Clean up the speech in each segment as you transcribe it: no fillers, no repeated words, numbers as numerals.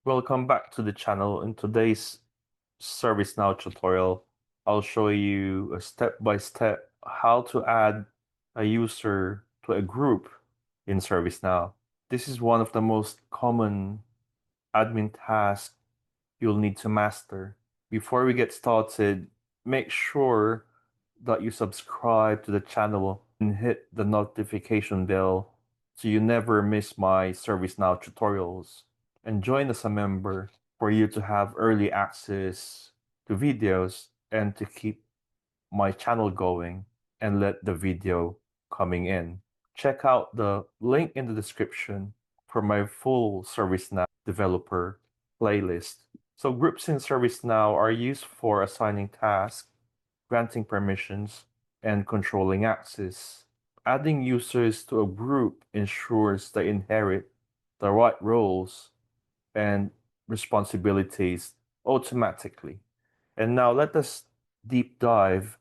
Welcome back to the channel. In today's Servicenow tutorial, I'll show you a step-by-step how to add a user to a group in Servicenow. This is one of the most common admin tasks you'll need to master. Before we get started, make sure that you subscribe to the channel and hit the notification bell so you never miss my Servicenow tutorials. And join as a member for you to have early access to videos and to keep my channel going and let the video coming in. Check out the link in the description for my full ServiceNow developer playlist. So groups in ServiceNow are used for assigning tasks, granting permissions, and controlling access. Adding users to a group ensures they inherit the right roles and responsibilities automatically. And now let us deep dive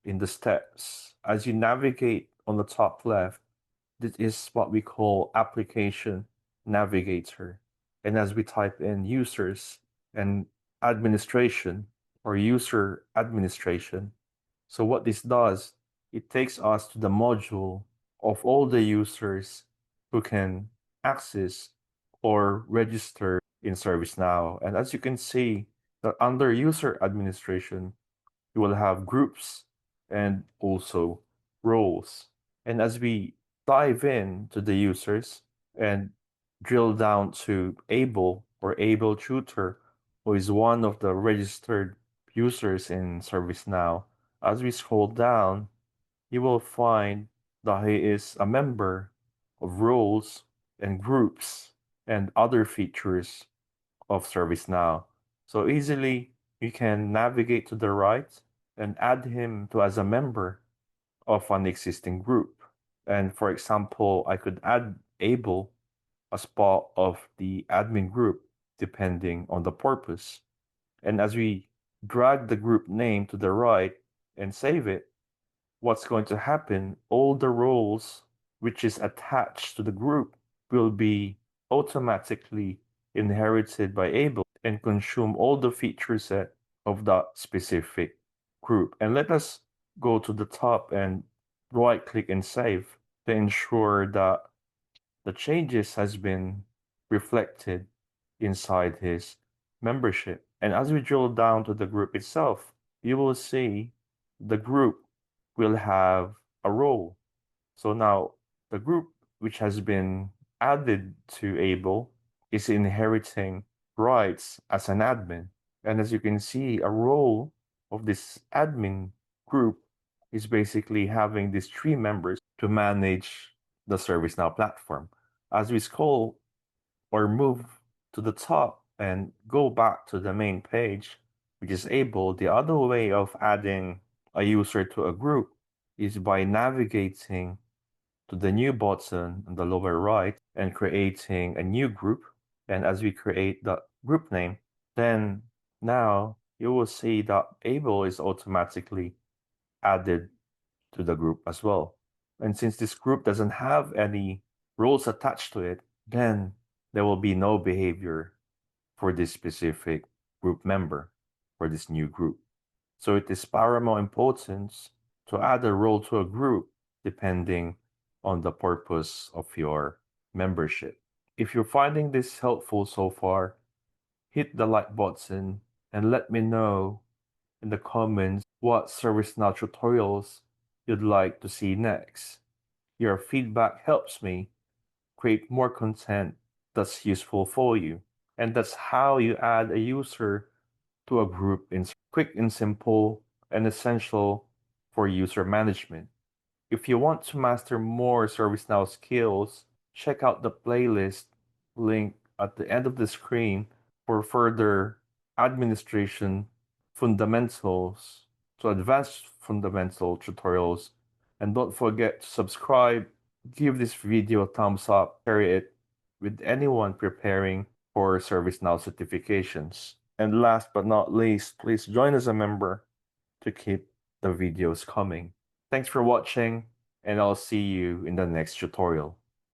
in the steps. As you navigate on the top left, this is what we call application navigator. And as we type in users and administration or user administration, so what this does, it takes us to the module of all the users who can access or register in ServiceNow. And as you can see, that under user administration, you will have groups and also roles. And as we dive in to the users and drill down to Able or Able Tutor, who is one of the registered users in ServiceNow, as we scroll down, you will find that he is a member of roles and groups and other features of ServiceNow. So easily you can navigate to the right and add him to as a member of an existing group. And for example, I could add Able as part of the admin group depending on the purpose. And as we drag the group name to the right and save it, what's going to happen, all the roles which is attached to the group will be automatically inherited by Able and consume all the feature set of that specific group. And let us go to the top and right click and save to ensure that the changes has been reflected inside his membership. And as we drill down to the group itself, you will see the group will have a role. So now the group which has been added to Able is inheriting rights as an admin. And as you can see, a role of this admin group is basically having these three members to manage the ServiceNow platform. As we scroll or move to the top and go back to the main page, which is Able, the other way of adding a user to a group is by navigating to the new button on the lower right and creating a new group. And as we create the group name, then now you will see that Able is automatically added to the group as well. And since this group doesn't have any roles attached to it, then there will be no behavior for this specific group member for this new group. So it is paramount importance to add a role to a group depending on the purpose of your membership. If you're finding this helpful so far, hit the like button and let me know in the comments what ServiceNow tutorials you'd like to see next. Your feedback helps me create more content that's useful for you. And that's how you add a user to a group in quick and simple and essential for user management. If you want to master more ServiceNow skills, check out the playlist link at the end of the screen for further administration fundamentals to advanced fundamental tutorials. And don't forget to subscribe, give this video a thumbs up, share it with anyone preparing for ServiceNow certifications. And last but not least, please join as a member to keep the videos coming. Thanks for watching, and I'll see you in the next tutorial.